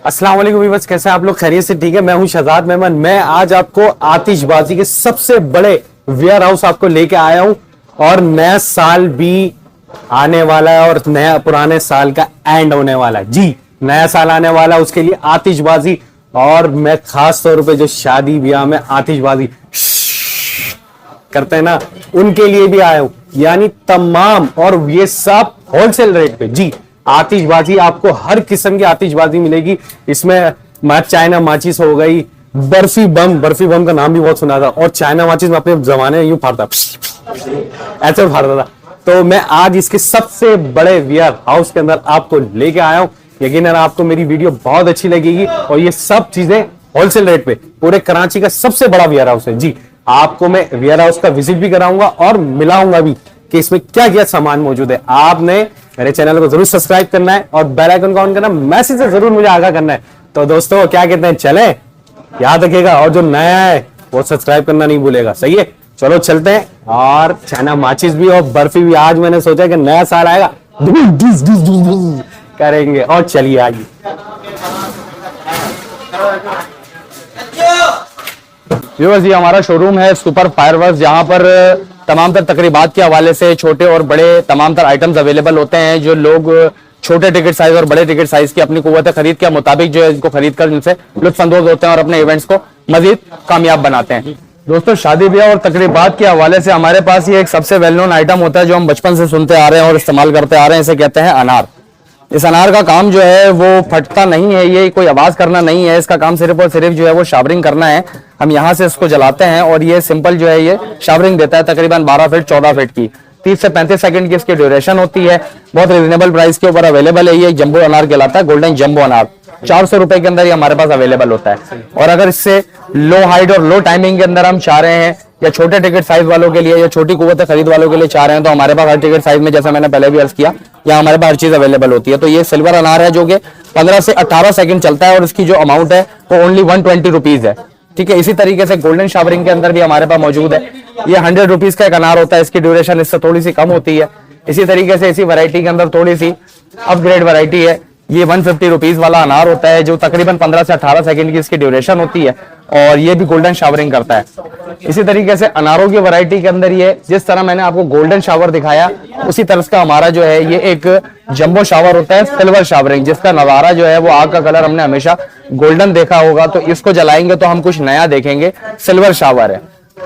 अस्सलाम वालेकुम व्यूअर्स, कैसे हैं आप लोग? खैरियत से? ठीक है। मैं हूं शहजाद मेमन। मैं आज आपको आतिशबाजी के सबसे बड़े वेयर हाउस आपको लेके आया हूं और नया साल भी आने वाला है और नया पुराने साल का एंड होने वाला है। जी, नया साल आने वाला है, उसके लिए आतिशबाजी। और मैं खास तौर पे जो शादी ब्याह में आतिशबाजी करते हैं ना, उनके लिए भी आया हूं। यानी तमाम, और ये सब होलसेल रेट पे। जी, आतिशबाजी आपको हर किस्म की आतिशबाजी मिलेगी इसमें। चाइना माचिस हो गई, बर्फी बम का नाम भी बहुत सुना था। और चाइना माचिस में अपने जमाने यूं फाड़ता, ऐसे फाड़ता था। तो मैं आज इसके सबसे बड़े वेयर हाउस के अंदर आपको लेके आया हूं। यकीनन आपको मेरी वीडियो बहुत अच्छी लगेगी। और ये सब चीजें होलसेल रेट पे, पूरे कराची का सबसे बड़ा वेयर हाउस है। जी, आपको मैं वेयर हाउस का विजिट भी कराऊंगा और मिलाऊंगा भी कि इसमें क्या क्या सामान मौजूद है। आपने मेरे चैनल को जरूर सब्सक्राइब करना है और बेल आइकन को ऑन करना, मैसेज से जरूर मुझे आगाह करना है। तो दोस्तों, क्या कहते हैं, चले? याद रखिएगा, और जो नया है वो सब्सक्राइब करना नहीं भूलेगा। सही है, चलो चलते हैं। और चाइना माचिस भी और बर्फी भी आज मैंने सोचा कि नया साल आएगा करेंगे। और चलिए आइए। व्यूअर्स, ये हमारा शोरूम है सुपर फायरवर्क्स, जहां पर तमाम तर तकरीबात के हवाले से छोटे और बड़े तमाम तर आइटम्स अवेलेबल होते हैं। जो लोग छोटे टिकट साइज और बड़े टिकट साइज की अपनी कुव्वत खरीद के मुताबिक जो है इनको खरीद कर इनसे लुत्फानंदोज होते हैं और अपने इवेंट्स को मजीद कामयाब बनाते हैं। दोस्तों, शादी ब्याह और तकरीबात के हवाले से हमारे पास ये एक सबसे वेल नोन आइटम होता है जो हम बचपन से सुनते आ रहे हैं और इस्तेमाल करते आ रहे हैं। इसे कहते हैं अनार। इस अनार का काम जो है वो फटता नहीं है, ये कोई आवाज करना नहीं है। इसका काम सिर्फ और सिर्फ जो है वो शावरिंग करना है। हम यहाँ से इसको जलाते हैं और ये सिंपल जो है ये शावरिंग देता है। तकरीबन 12 फीट 14 फीट की 30 से 35 सेकंड की इसकी ड्यूरेशन होती है। बहुत रिजनेबल प्राइस के ऊपर अवेलेबल है। ये एक जंबो अनार कहलाता है, गोल्डन जंबो अनार। 400 रुपए के अंदर ये हमारे पास अवेलेबल होता है। और अगर इससे लो हाइट और लो टाइमिंग के अंदर हम चाह रहे हैं, या छोटे टिकट साइज वालों के लिए या छोटी कुव्वत खरीद वालों के लिए चाह रहे हैं, तो हमारे पास हर टिकट साइज में, जैसा मैंने पहले भी अर्ज किया, यहाँ हमारे पास हर चीज अवेलेबल होती है। तो ये सिल्वर अनार है जो कि 15 से 18 सेकंड चलता है और इसकी जो अमाउंट है वो ओनली 120 रुपीज है। ठीक है। इसी तरीके से गोल्डन शावरिंग के अंदर भी हमारे पास मौजूद है। ये 100 रुपीज का एक अनार होता है। इसकी ड्यूरेशन इससे थोड़ी सी कम होती है। इसी तरीके से इसी वैरायटी के अंदर थोड़ी सी अपग्रेड वैरायटी है। ये 150 रुपीज वाला अनार होता है जो तकरीबन 15 से 18 सेकंड की इसकी ड्यूरेशन होती है और ये भी गोल्डन शावरिंग करता है। इसी तरीके से अनारों की वैरायटी के अंदर ये, जिस तरह मैंने आपको गोल्डन शावर दिखाया, उसी तरह का हमारा जो है ये एक जंबो शावर होता है, सिल्वर शावरिंग, जिसका नजारा जो है वो आग का कलर हमने हमेशा गोल्डन देखा होगा। तो इसको जलाएंगे तो हम कुछ नया देखेंगे, सिल्वर शावर है।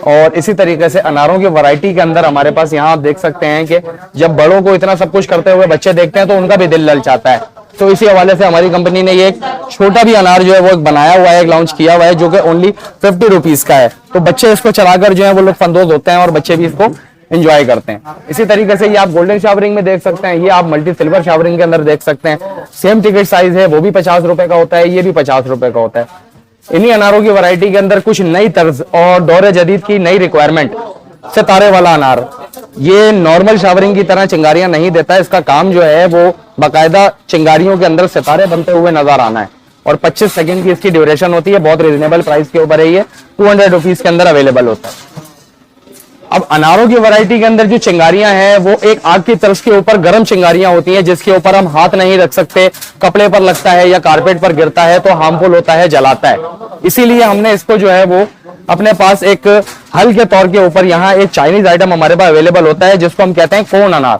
और इसी तरीके से अनारों की वैरायटी के अंदर हमारे पास यहाँ आप देख सकते हैं कि जब बड़ों को इतना सब कुछ करते हुए बच्चे देखते हैं तो उनका भी दिल ललचाता है। तो इसी हवाले से हमारी कंपनी ने ये एक छोटा भी अनार जो है वो एक बनाया हुआ है, एक लॉन्च किया हुआ है, जो कि ओनली 50 रुपीज का है। तो बच्चे इसको चलाकर जो है वो लुत्फानंदोज होते हैं और बच्चे भी इसको एंजॉय करते हैं। इसी तरीके से ये आप गोल्डन शावरिंग में देख सकते हैं, ये आप मल्टी सिल्वर शावरिंग के अंदर देख सकते हैं। सेम टिकट साइज है, वो भी 50 रुपए का होता है, ये भी 50 रुपए का होता है। इन्हीं अनारों की वैरायटी के अंदर कुछ नई तर्ज और दौरे जदीद की नई रिक्वायरमेंट, सितारे वाला अनार। ये नॉर्मल शावरिंग की तरह चिंगारियां नहीं देता। इसका काम जो है वो बाकायदा चिंगारियों के अंदर सितारे बनते हुए नजर आना है और 25 सेकंड की इसकी ड्यूरेशन होती है। बहुत रिजनेबल प्राइस के ऊपर है। ये 200 रुपीज के अंदर अवेलेबल होता है। अब अनारों की वैरायटी के अंदर जो चिंगारियां हैं वो एक आग की तर्ज के ऊपर गर्म चिंगारियां होती हैं, जिसके ऊपर हम हाथ नहीं रख सकते। कपड़े पर लगता है या कारपेट पर गिरता है तो हार्मफुल होता है, जलाता है। इसीलिए हमने इसको जो है वो अपने पास एक हल के तौर के ऊपर यहाँ एक चाइनीज आइटम हमारे पास अवेलेबल होता है जिसको हम कहते हैं कोन अनार।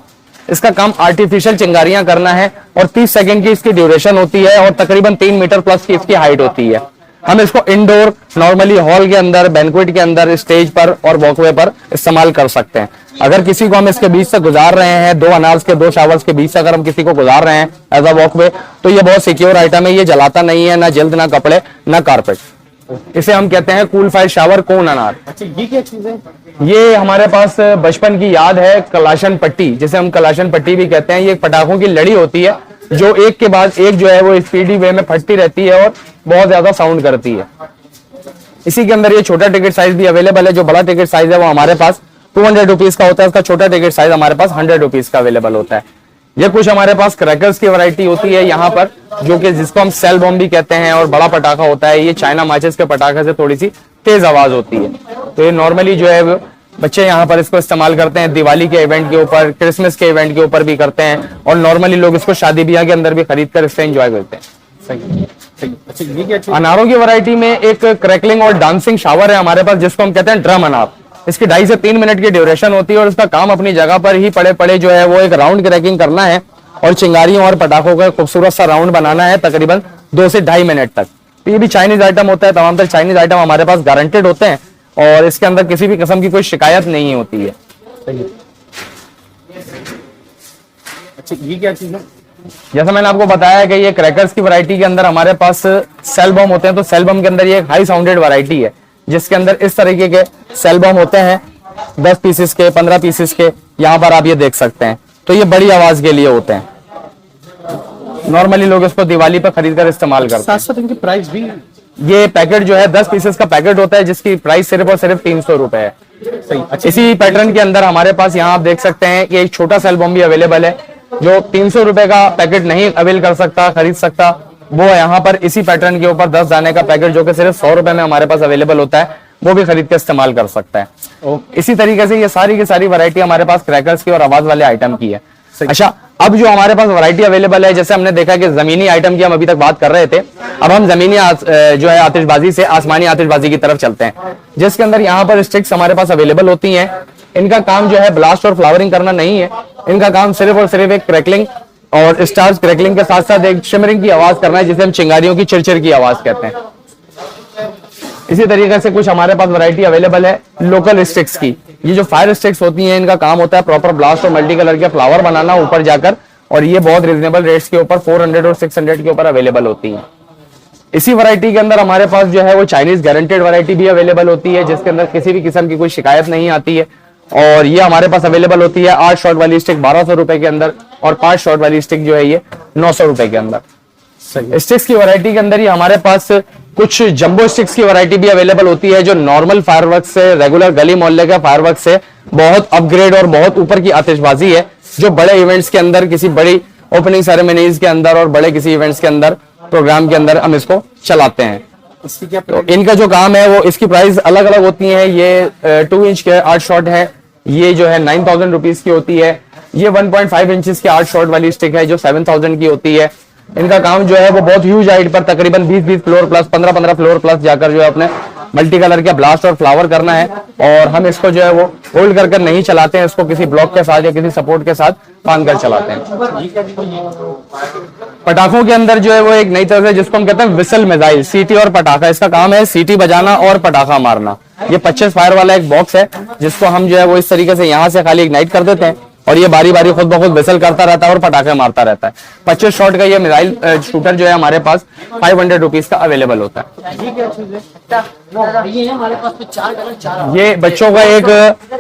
इसका काम आर्टिफिशियल चिंगारियां करना है और 30 सेकंड की इसकी ड्यूरेशन होती है और तकरीबन 3 मीटर प्लस की इसकी हाइट होती है। हम इसको इंडोर, नॉर्मली हॉल के अंदर, बैंक्वेट के अंदर, स्टेज पर और वॉकवे पर इस्तेमाल कर सकते हैं। अगर किसी को हम इसके बीच से गुजार रहे हैं, 2 अनार्स के 2 शावर्स के बीच से अगर हम किसी को गुजार रहे हैं एज अ वॉकवे, तो ये बहुत सिक्योर आइटम है। ये जलाता नहीं है, ना जल्द, ना कपड़े, ना कारपेट। इसे हम कहते हैं कूल फायर शावर कोन अनार। अच्छा, ये क्या चीज है? ये हमारे पास बचपन की याद है, कलाशन पट्टी, जिसे हम कलाशन पट्टी भी कहते हैं। ये पटाखों की लड़ी होती है जो एक के बाद एक जो है वो स्पीडी वे में फटती रहती है और बहुत ज्यादा साउंड करती है। इसी के अंदर ये छोटा टिकट साइज भी अवेलेबल है। जो बड़ा टिकट साइज है वो हमारे पास 200 रुपीज का होता है। इसका छोटा टिकट साइज हमारे पास 100 रुपीज का अवेलेबल होता है। ये कुछ हमारे पास क्रैकर्स की वैरायटी होती है यहाँ पर, जो कि जिसको हम सेल बॉम्ब भी कहते हैं, और बड़ा पटाखा होता है। ये चाइना माचिस के पटाखे से थोड़ी सी तेज आवाज होती है। तो ये नॉर्मली जो है बच्चे यहाँ पर इसको इस्तेमाल करते हैं, दिवाली के इवेंट के ऊपर, क्रिसमस के इवेंट के ऊपर भी करते हैं और नॉर्मली लोग इसको शादी ब्याह के अंदर भी खरीद कर इससे एंजॉय करते हैं। सही। अच्छा ये क्या चीज? अनारों की वैरायटी में एक क्रैकलिंग और डांसिंग शावर है हमारे पास, जिसको हम कहते हैं ड्रम अनार। इसकी 2.5 से 3 मिनट की ड्यूरेशन होती है और इसका काम अपनी जगह पर ही पड़े पड़े जो है वो एक राउंड क्रैकिंग करना है और चिंगारियों और पटाखों का खूबसूरत सा राउंड बनाना है तकरीबन 2 से 2.5 मिनट तक। तो ये भी चाइनीज आइटम होता है, तमाम तर चाइनीज आइटम हमारे पास गारंटेड होते हैं और इसके अंदर किसी भी किस्म की कोई शिकायत नहीं होती है। अच्छा ये क्या चीज है? जैसा मैंने आपको बताया कि ये क्रैकर्स की वैरायटी के अंदर हमारे पास सेल बम होते हैं, तो सेल बम के अंदर ये एक हाई साउंडेड वैरायटी है जिसके अंदर इस तरीके के सेल बम होते हैं 10 पीसेस के, 15 पीसेस के, यहाँ पर आप ये देख सकते हैं। तो ये बड़ी आवाज के लिए होते हैं, नॉर्मली लोग इसको दिवाली पर खरीद कर इस्तेमाल करते हैं। साथ साथ इनकी प्राइस भी? ये पैकेट जो है 10 पीसेस का पैकेट होता है जिसकी प्राइस सिर्फ और सिर्फ 300 रुपए है। सही। अच्छा इसी पैटर्न के अंदर हमारे पास यहाँ आप देख सकते हैं कि एक छोटा सेल बम भी अवेलेबल है जो 300 रुपए का पैकेट नहीं अवेल कर सकता, खरीद सकता, वो यहाँ पर इसी पैटर्न के ऊपर 10 दाने का पैकेट जो कि सिर्फ 100 रुपए में हमारे पास अवेलेबल होता है, वो भी खरीद के इस्तेमाल कर सकता है। इसी तरीके से ये सारी की सारी वैरायटी हमारे पास क्रैकर्स की और आवाज वाले आइटम की है। अच्छा, अब जो हमारे पास वैरायटी अवेलेबल है, जैसे हमने देखा कि जमीनी आइटम की हम अभी तक बात कर रहे थे, अब हम जमीनी जो है आतिशबाजी से आसमानी आतिशबाजी की तरफ चलते हैं, जिसके अंदर यहाँ पर स्टिक्स हमारे पास अवेलेबल होती हैं। इनका काम जो है ब्लास्ट और फ्लावरिंग करना नहीं है, इनका काम सिर्फ और सिर्फ एक क्रैकलिंग और स्टार्स क्रैकलिंग के साथ साथ एक शिमरिंग की आवाज करना है, जिसे हम चिंगारियों की चिरचिर की आवाज कहते हैं। इसी तरीके से कुछ हमारे पास वैरायटी अवेलेबल है लोकल स्टिक्स की। ये जो फायर स्टिक्स होती हैं, इनका काम होता है प्रॉपर ब्लास्ट और मल्टी कलर के फ्लावर बनाना ऊपर जाकर, और ये बहुत रिजनेबल रेट्स के ऊपर 400 और 600 के ऊपर अवेलेबल होती हैं। इसी वैरायटी के अंदर हमारे पास जो है वो चाइनीज गारंटेड वैरायटी भी अवेलेबल होती है, जिसके अंदर किसी भी किस्म की कोई शिकायत नहीं आती है, और ये हमारे पास अवेलेबल होती है 8 शॉट वाली स्टिक 1200 रुपए के अंदर और 5 शॉट वाली स्टिक जो है ये 900 रुपए के अंदर। स्टिक्स की वैरायटी के अंदर ही हमारे पास कुछ जंबो स्टिक्स की वैरायटी भी अवेलेबल होती है, जो नॉर्मल फायरवर्क्स से, रेगुलर गली मोहल्ले के फायरवर्क्स से बहुत अपग्रेड और बहुत ऊपर की आतिशबाजी है, जो बड़े इवेंट्स के अंदर, किसी बड़ी ओपनिंग सेरेमनीज के अंदर और बड़े किसी इवेंट्स के अंदर, प्रोग्राम के अंदर हम इसको चलाते हैं। इसकी क्या? तो इनका जो काम है वो, इसकी प्राइस अलग अलग होती है। ये 2 इंच के 8 शॉट है, ये जो है 9000 रुपीज की होती है। ये 1.5 इंचेस की 8 शॉट वाली स्टिक है जो 7000 की होती है। इनका काम जो है वो बहुत ह्यूज हाइट पर तकरीबन 20-20 फ्लोर प्लस 15-15 फ्लोर प्लस जाकर जो है अपने मल्टी कलर के ब्लास्ट और फ्लावर करना है, और हम इसको जो है वो होल्ड कर नहीं चलाते हैं, इसको किसी ब्लॉक के साथ या किसी सपोर्ट के साथ बांध कर चलाते हैं। पटाखों के अंदर जो है वो एक नई तरह से, जिसको हम कहते हैं विसल मिसाइल, सीटी और पटाखा, इसका काम है सीटी बजाना और पटाखा मारना। ये 25 फायर वाला एक बॉक्स है जिसको हम जो है वो इस तरीके से यहाँ से खाली इग्नाइट कर देते हैं और ये बारी बारी खुद ब खुद विसल करता रहता है और पटाखे मारता रहता है। 25 शॉट का ये मिसाइल शूटर जो है हमारे पास 500 रुपीज का अवेलेबल होता है। ये बच्चों का एक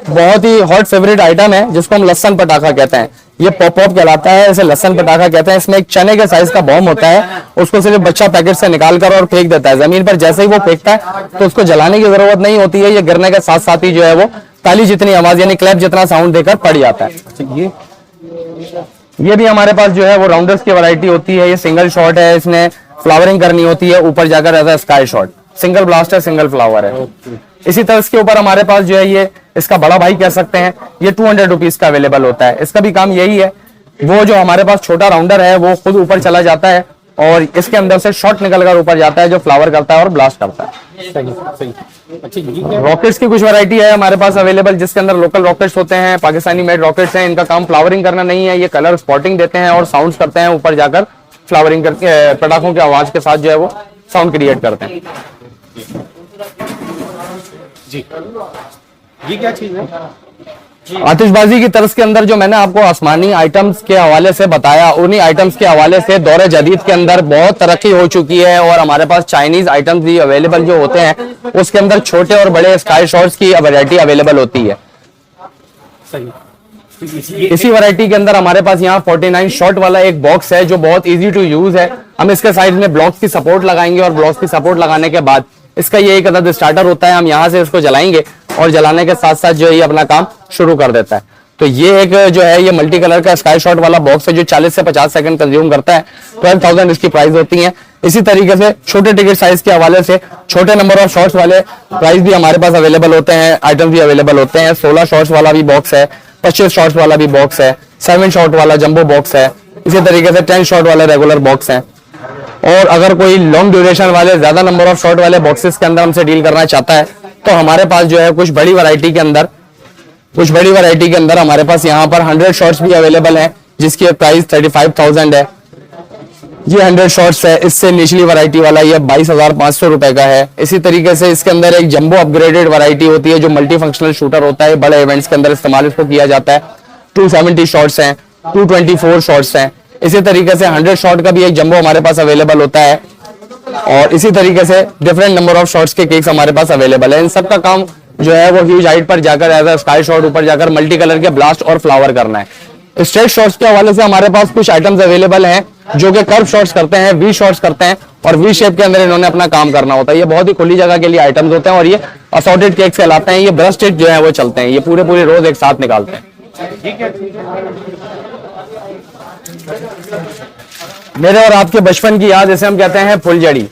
बहुत ही हॉट फेवरेट आइटम है जिसको हम लहसन पटाखा कहते हैं। ये पॉप कहलाता है, इसे लहसन पटाखा कहते हैं। इसमें एक चने के साइज का बॉम्ब होता है, उसको सिर्फ बच्चा पैकेट से निकाल कर और फेंक देता है जमीन पर। जैसे ही वो फेंकता है तो उसको जलाने की जरूरत नहीं होती है, ये गिरने के साथ साथ ही जो है वो ताली जितनी आवाज यानी क्लैप जितना साउंड देकर पड़ जाता है। ये भी हमारे पास जो है वो राउंडर्स की वैरायटी होती है। ये सिंगल शॉट है, इसने फ्लावरिंग करनी होती है ऊपर जाकर as sky shot, single blast है, सिंगल फ्लावर है। इसी तरह इसके ऊपर हमारे पास जो है ये इसका बड़ा भाई कह सकते हैं, ये 200 रुपीज का अवेलेबल होता है। इसका भी काम यही है, वो जो हमारे पास छोटा राउंडर है वो खुद ऊपर चला जाता है और इसके अंदर से शॉट निकलकर ऊपर जाता है जो फ्लावर करता है और ब्लास्ट करता है। सही। अच्छा, रॉकेट्स की कुछ वैरायटी है हमारे पास अवेलेबल, जिसके अंदर लोकल रॉकेट्स होते हैं, पाकिस्तानी मेड रॉकेट्स हैं। इनका काम फ्लावरिंग करना नहीं है, ये कलर स्पॉटिंग देते हैं और साउंड्स करते हैं ऊपर जाकर, फ्लावरिंग करके पटाखों की आवाज के साथ जो है वो साउंड क्रिएट करते हैं। जी, ये क्या चीज है? आतिशबाजी की तर्ज के अंदर जो मैंने आपको आसमानी आइटम्स के हवाले से बताया, उन्हीं आइटम्स के हवाले से दौरे जदीद के अंदर बहुत तरक्की हो चुकी है और हमारे पास चाइनीज आइटम्स भी अवेलेबल जो होते हैं उसके अंदर छोटे और बड़े स्काई शॉट्स की वैरायटी अवेलेबल होती है। सही। इसी वैरायटी के अंदर हमारे पास यहाँ 49 शॉट वाला एक बॉक्स है जो बहुत इजी टू यूज है। हम इसके साइड में ब्लॉक्स की सपोर्ट लगाएंगे और ब्लॉक्स की सपोर्ट लगाने के बाद इसका ये एक अदद स्टार्टर होता है, हम यहाँ से इसको जलाएंगे और जलाने के साथ साथ जो है ये अपना काम शुरू कर देता है। तो ये एक जो है ये मल्टी कलर का स्काई शॉट वाला बॉक्स है जो 40 से 50 सेकंड कंज्यूम करता है। 12,000 इसकी प्राइस होती है। इसी तरीके से छोटे टिकट साइज के हवाले से छोटे नंबर ऑफ शॉट्स वाले प्राइस भी हमारे पास अवेलेबल होते हैं, आइटम भी अवेलेबल होते हैं। 16 शॉट्स वाला भी बॉक्स है, 25 शॉट्स वाला भी बॉक्स है, 7 शॉट वाला जंबो बॉक्स है, इसी तरीके से 10 शॉट वाले रेगुलर बॉक्स है। और अगर कोई लॉन्ग ड्यूरेशन वाले ज्यादा नंबर ऑफ शॉट वाले बॉक्सेस के अंदर हमसे डील करना चाहता है तो हमारे पास जो है कुछ बड़ी वैरायटी के अंदर हमारे पास यहाँ पर 100 शॉट्स भी अवेलेबल हैं, जिसकी प्राइस 35,000 है। ये 100 शॉट्स है। इससे निचली वैरायटी वाला ये 22,500 रुपए का है। इसी तरीके से इसके अंदर एक जंबो अपग्रेडेड वैरायटी होती है जो मल्टी फंक्शनल शूटर होता है, बड़े इवेंट्स के अंदर इस्तेमाल इसको किया जाता है। 270 शॉट्स हैं, 224 शॉट्स हैं। इसी तरीके से 100 शॉट का भी एक जंबो हमारे पास अवेलेबल होता है और इसी तरीके से डिफरेंट नंबर ऑफ शॉट्स के केक्स हमारे पास अवेलेबल है। इन सब का काम जो है वो ह्यूज हाइट पर जाकर एज अ स्काई शॉट ऊपर जाकर मल्टी कलर के ब्लास्ट और फ्लावर करना है। स्ट्रेट शॉट्स के हवाले से हमारे पास कुछ आइटम्स अवेलेबल हैं जो कि कर्व शॉट्स करते हैं, वी शॉट्स करते हैं और वी शेप के अंदर इन्होंने अपना काम करना होता है। ये बहुत ही खुली जगह के लिए आइटम्स होते हैं और ये असॉर्टेड केक्स कहलाते हैं। ये ब्रश स्टिच जो है वो चलते हैं, ये पूरे रोज एक साथ निकालते हैं। ये क्या चीज है? मेरे और आपके बचपन की याद, जैसे हम कहते हैं फुलझड़ी।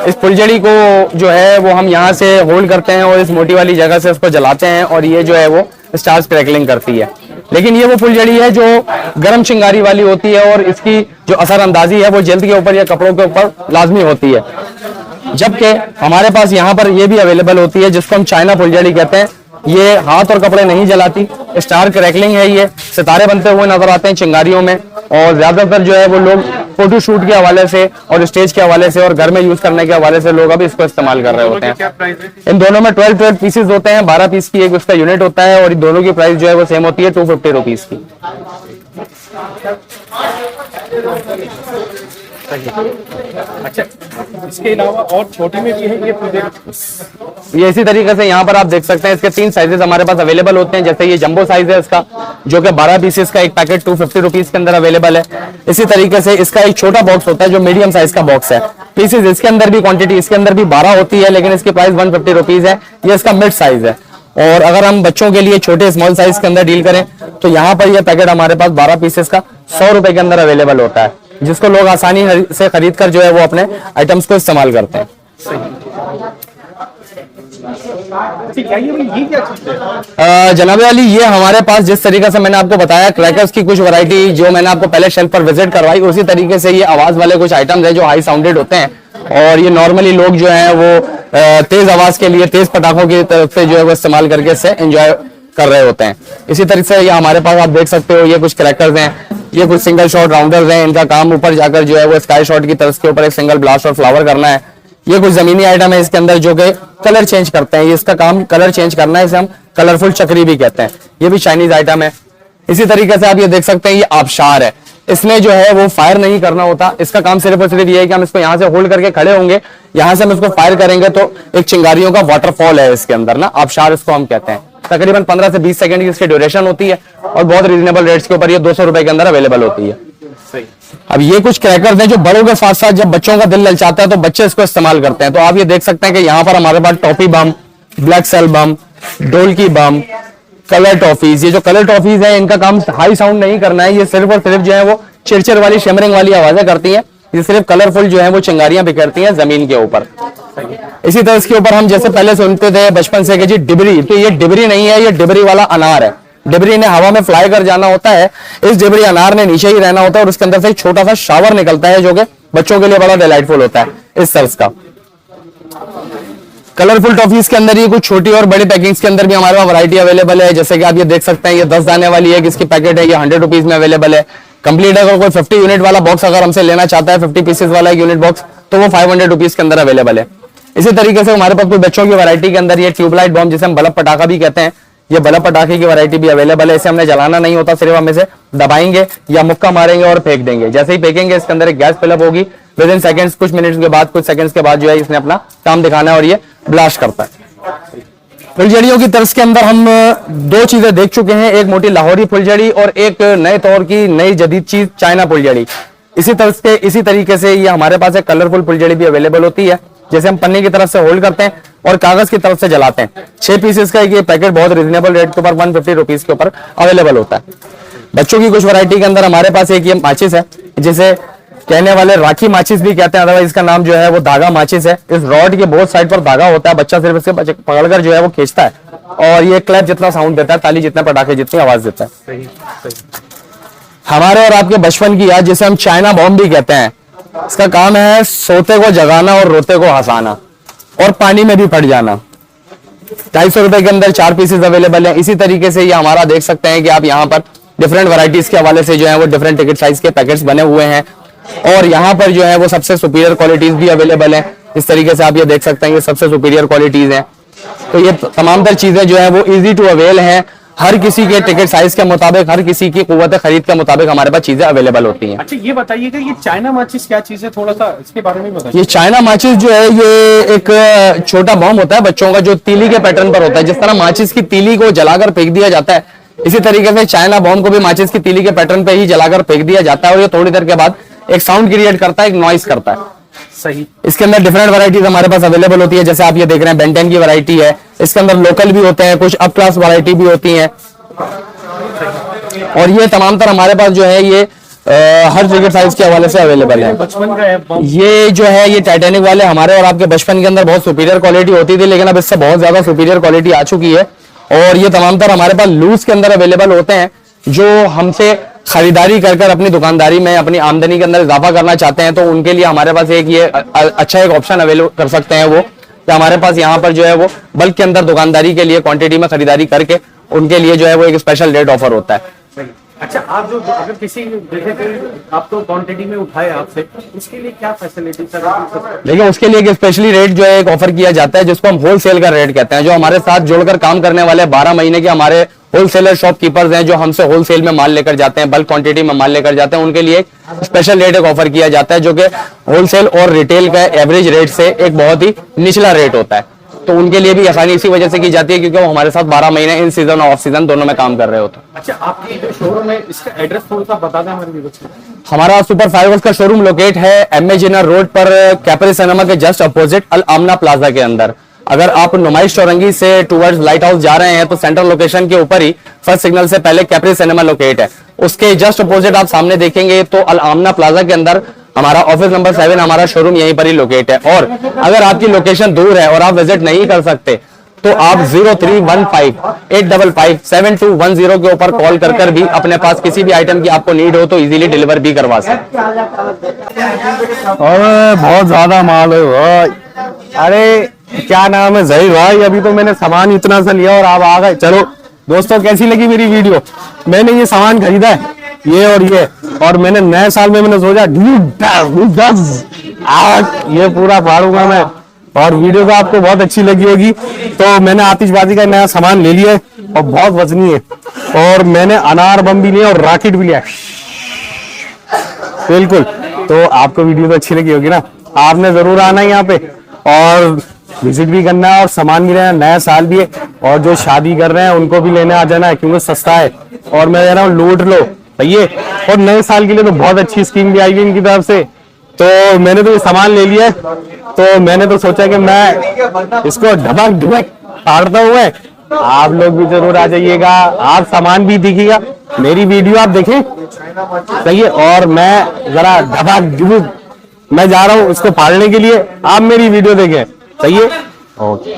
इस फुलझड़ी को जो है वो हम यहाँ से होल्ड करते हैं और इस मोटी वाली जगह से उसको जलाते हैं और ये जो है वो स्टार्स क्रैकलिंग करती है। लेकिन ये वो फुलझड़ी है जो गर्म चिंगारी वाली होती है और इसकी जो असर अंदाजी है वो जल्द के ऊपर या कपड़ों के ऊपर लाजमी होती है। जबकि हमारे पास यहाँ पर ये भी अवेलेबल होती है जिसको हम चाइना फुलझड़ी कहते हैं। ये हाथ और कपड़े नहीं जलाती, स्टार क्रैकलिंग है। ये सितारे बनते हुए नजर आते हैं चिंगारियों में और ज्यादातर जो है वो लोग फोटो शूट के हवाले से और स्टेज के हवाले से और घर में यूज करने के हवाले से लोग अब इसको इस्तेमाल कर रहे होते हैं। क्या प्राइस है? इन दोनों में 12 पीसेस होते हैं, 12 पीस की एक उसका यूनिट होता है और दोनों की प्राइस जो है वो सेम होती है 250 रुपीज की। अच्छा, इसके अलावा और छोटी में भी है ये फुलझड़ी? ये इसी तरीके से यहाँ पर आप देख सकते हैं इसके 3 साइजेस हमारे पास अवेलेबल होते हैं। जैसे ये जंबो साइज है इसका जो कि 12 पीसेस का एक पैकेट 250 रुपीज के अंदर अवेलेबल है। इसी तरीके से इसका एक छोटा बॉक्स होता है जो मीडियम साइज का बॉक्स है। पीसेस इसके अंदर भी क्वांटिटी इसके अंदर भी 12 होती है लेकिन इसकी प्राइस 150 रुपीज है। ये इसका मिड साइज है। और अगर हम बच्चों के लिए छोटे स्मॉल साइज के अंदर डील करें तो यहाँ पर यह पैकेट हमारे पास 12 पीसेस का 100 रुपए के अंदर अवेलेबल होता है, जिसको लोग आसानी से खरीद कर जो है वो अपने आइटम्स को इस्तेमाल करते हैं। ठीक है, ये क्या चीज है? जनाब अली, ये हमारे पास जिस तरीके से मैंने आपको बताया क्रैकर्स की कुछ वैरायटी जो मैंने आपको पहले शेल्फ पर विजिट करवाई, उसी तरीके से ये आवाज वाले कुछ आइटम्स हैं जो हाई साउंडेड होते हैं और ये नॉर्मली लोग जो है वो तेज आवाज के लिए तेज पटाखों की तरफ से जो है वो इस्तेमाल करके इससे एंजॉय कर रहे होते हैं। इसी तरीके से ये हमारे पास आप देख सकते हो, ये कुछ क्रैकर्स हैं, ये कुछ सिंगल शॉट राउंडर्स हैं। इनका काम ऊपर जाकर जो है वो स्काई शॉट की तरफ के ऊपर एक सिंगल ब्लास्ट और फ्लावर करना है। ये कुछ जमीनी आइटम है इसके अंदर जो कि कलर चेंज करते हैं। इसका काम कलर चेंज करना है, इसे हम कलरफुल चक्री भी कहते हैं। ये भी चाइनीज आइटम है। इसी तरीके से आप ये देख सकते हैं, ये आबशार है। इसमें जो है वो फायर नहीं करना होता, इसका काम सिर्फ और सिर्फ ये है कि हम इसको यहाँ से होल्ड करके खड़े होंगे, यहाँ से हम इसको फायर करेंगे तो एक चिंगारियों का वाटरफॉल है इसके अंदर ना, आबशार इसको हम कहते हैं। तकरीबन 15 से 20 सेकंड की इसकी ड्यूरेशन होती है और बहुत रीजनेबल रेट्स के ऊपर ये 200 रुपए के अंदर अवेलेबल होती है। सही। अब ये कुछ क्रैकर्स हैं जो बड़ों के साथ साथ जब बच्चों का दिल ललचाता है तो बच्चे इसको इस्तेमाल करते हैं। तो आप ये देख सकते हैं कि यहाँ पर हमारे पास टॉफी बम, ब्लैक सेल बम, ढोलकी बम, कलर टॉफीज। ये जो कलर टॉफीज है इनका काम हाई साउंड नहीं करना है, ये सिर्फ और सिर्फ जो है वो चिरचिर वाली शिमरिंग वाली आवाजें करती हैं। ये सिर्फ कलरफुल जो है वो चिंगारियां बिखरती हैं जमीन के ऊपर। इसी तरह इसके ऊपर हम जैसे पहले सुनते थे बचपन से कि जी डिबरी, तो ये डिबरी नहीं है, ये डिबरी वाला अनार है। डिबरी ने हवा में फ्लाई कर जाना होता है, इस डिबरी अनार ने नीचे ही रहना होता है और उसके अंदर से एक छोटा सा शावर निकलता है जो कि बच्चों के लिए बड़ा डिलाइटफुल होता है इस सर्स का। कलरफुल टॉफीज के अंदर ये कुछ छोटी और बड़ी पैकिंग्स के अंदर भी हमारे पास वैरायटी अवेलेबल है। जैसे कि आप ये देख सकते हैं, ये 10 दाने वाली है, इसकी पैकेट है, ये 100 रुपीज में अवेलेबल है। कंप्लीट अगर कोई 50 यूनिट वाला बॉक्स अगर हमसे लेना चाहता है, 50 पीसेस वाला यूनिट बॉक्स, तो वो 500 रुपीज के अंदर अवेलेबल है। इसी तरीके से हमारे पास कोई बच्चों की वैरायटी के अंदर ये ट्यूबलाइट बॉम्ब, जिसे हम बल्ब पटाखा भी कहते हैं, ये बल्ब पटाखे की वैरायटी भी अवेलेबल है। इसे हमने जलाना नहीं होता, सिर्फ हम इसे दबाएंगे या मुक्का मारेंगे और फेंक देंगे। जैसे ही फेंकेंगे इसके अंदर एक गैस फिलअप होगी, विद इन सेकंड्स, कुछ मिनट्स के बाद, कुछ सेकंड्स के बाद जो है इसने अपना काम दिखाना है और ये ब्लास्ट करता है। फुलझड़ियों की तर्ज के अंदर हम 2 चीजें देख चुके हैं, एक मोटी लाहौरी फुलझड़ी और एक नए तौर की नई जदीद चीज चाइना फुलझड़ी। इसी तरीके से ये हमारे पास एक कलरफुल फुलझड़ी भी अवेलेबल होती है, जैसे हम पन्नी की तरफ से होल्ड करते हैं और कागज की तरफ से जलाते हैं। 6 पीसेस का ये पैकेट बहुत रीजनेबल रेट के ऊपर 150 रुपीज के ऊपर अवेलेबल होता है। बच्चों की कुछ वैरायटी के अंदर हमारे पास एक ये माचिस है, जिसे कहने वाले राखी माचिस भी कहते हैं, अदरवाइज इसका नाम जो है वो धागा माचिस है। इस रॉड के बहुत साइड पर धागा होता है, बच्चा सिर्फ इससे पकड़कर जो है वो खींचता है और ये क्लैप जितना साउंड देता है, ताली जितना, पटाखे जितनी आवाज देता है। सही, सही। हमारे और आपके बचपन की याद, जिसे हम चाइना बॉम्ब भी कहते हैं। इसका काम है सोते को जगाना और रोते को हंसाना और पानी में भी फट जाना। 250 रुपए के अंदर 4 पीसेस अवेलेबल है। इसी तरीके से ये हमारा देख सकते हैं कि आप यहाँ पर डिफरेंट वैरायटीज के हवाले से जो है वो डिफरेंट टिकट साइज के पैकेट्स बने हुए हैं और यहाँ पर जो है वो सबसे सुपीरियर क्वालिटीज भी अवेलेबल है। इस तरीके से आप ये देख सकते हैं ये सबसे सुपीरियर क्वालिटीज हैं। तो ये तमाम तर चीजें जो है वो इजी टू अवेल हैं। हर किसी के टिकट साइज के मुताबिक, हर किसी की कुव्वत खरीद के मुताबिक हमारे पास चीजें अवेलेबल होती हैं। अच्छा ये बताइएगा, ये चाइना माचिस क्या चीज है, थोड़ा सा इसके बारे में बताइए। ये चाइना माचिस जो है ये एक छोटा बॉम्ब होता है बच्चों का, जो तीली के पैटर्न पर होता है। जिस तरह माचिस की तीली को जलाकर फेंक दिया जाता है, इसी तरीके से चाइना बॉम्ब को भी माचिस की तीली के पैटर्न पे ही जलाकर फेंक दिया जाता है और ये थोड़ी देर के बाद एक साउंड क्रिएट करता है, एक नॉइस करता है। सही। इसके अंदर डिफरेंट वैरायटीज हमारे पास अवेलेबल होती है। जैसे आप ये देख रहे हैं बेंटेन की वैरायटी है। इसके अंदर लोकल भी होते हैं, कुछ अप क्लास वैरायटी भी होती है। और ये तमाम तर हमारे पास जो है ये हर टिकट साइज के हवाले से अवेलेबल है। बचपन का है ये जो है ये टाइटैनिक वाले हमारे और आपके बचपन के अंदर बहुत सुपीरियर क्वालिटी होती थी, लेकिन अब इससे बहुत ज्यादा सुपीरियर क्वालिटी आ चुकी है। और ये तमाम तर हमारे पास लूज के अंदर अवेलेबल होते हैं। जो हमसे खरीदारी कर कर अपनी दुकानदारी में अपनी आमदनी के अंदर इजाफा करना चाहते हैं, तो उनके लिए हमारे पास एक ये अच्छा एक ऑप्शन अवेलेबल कर सकते हैं वो कि हमारे पास यहाँ पर जो है वो बल्क के अंदर दुकानदारी के लिए क्वांटिटी में खरीदारी करके उनके लिए जो है वो एक स्पेशल रेट ऑफर होता है। अच्छा, आप जो अगर किसी जैसे कोई आपको क्वांटिटी में उठाए आपसे, उसके लिए क्या फैसिलिटी सर? देखिए उसके लिए एक स्पेशली रेट जो है एक ऑफर किया जाता है, जिसको हम होलसेल का रेट कहते हैं। जो हमारे साथ जुड़कर काम करने वाले 12 महीने के हमारे होलसेलर शॉपकीपर्स हैं, जो हमसे होलसेल में माल लेकर जाते हैं, बल्क क्वांटिटी में माल लेकर जाते हैं, उनके लिए स्पेशल रेट एक ऑफर किया जाता है, जो कि होलसेल और रिटेल का एवरेज रेट से एक बहुत ही निचला रेट होता है। तो उनके लिए भी आसानी इसी वजह से की जाती है क्योंकि वो हमारे साथ 12 महीने इन सीजन और ऑफ सीजन दोनों में काम कर रहे होते हैं। अच्छा, आपकी जो शोरूम है इसका एड्रेस थोड़ा सा बता दें हमारे व्यूअर्स को। हमारा सुपर फायरवर्क्स का शोरूम लोकेट है एमए जिन्ना रोड पर कैपरी सिनेमा के जस्ट अपोजिट अल आमना प्लाजा के अंदर। अगर आप नुमाइश चौरंगी से टुवर्ड्स लाइट हाउस जा रहे हैं तो सेंट्रल लोकेशन के ऊपर ही फर्स्ट सिग्नल से पहले कैपरी सिनेमा लोकेट है। उसके जस्ट अपोजिट आप सामने देखेंगे तो अल आमना प्लाजा के अंदर हमारा ऑफिस नंबर 7 हमारा शोरूम यहीं पर ही लोकेट है। और अगर आपकी लोकेशन दूर है और आप विजिट नहीं कर सकते तो आप 0315-855-7210 के ऊपर कॉल कर भी अपने पास किसी भी आइटम की आपको नीड हो तो इजीली डिलीवर भी करवा सकते। अरे बहुत ज्यादा माल है भाई। अरे क्या नाम है जहीर भाई, अभी तो मैंने सामान इतना सा लिया और आप आ गए। चलो दोस्तों, कैसी लगी मेरी वीडियो? मैंने ये सामान खरीदा है, ये और मैंने नए साल में मैंने सोचा आज ये पूरा फाड़ूंगा मैं। और वीडियो तो आपको बहुत अच्छी लगी होगी। तो मैंने आतिशबाजी का नया सामान ले लिया है और बहुत वजनी है। और मैंने अनार बम भी लिया और रॉकेट भी लिया बिल्कुल। तो आपको वीडियो तो अच्छी लगी होगी ना? आपने जरूर आना है यहाँ पे और विजिट भी करना है और सामान भी लेना। नया साल भी है और जो शादी कर रहे हैं उनको भी लेने आ जाना है क्योंकि सस्ता है। और मैं कह रहा हूँ लूट लो भैया। और नए साल के लिए तो बहुत अच्छी स्कीम भी आई है इनकी तरफ से। तो मैंने तो ये सामान ले लिया है, तो मैंने तो सोचा कि मैं इसको ढबक ढबक फाड़ता हुआ है। आप लोग भी जरूर आ जाइएगा, आप सामान भी दिखिएगा, मेरी वीडियो आप देखें, सही है। और मैं जरा ढबक ढबक मैं जा रहा हूँ इसको फाड़ने के लिए, आप मेरी वीडियो देखें, सही है। ओके।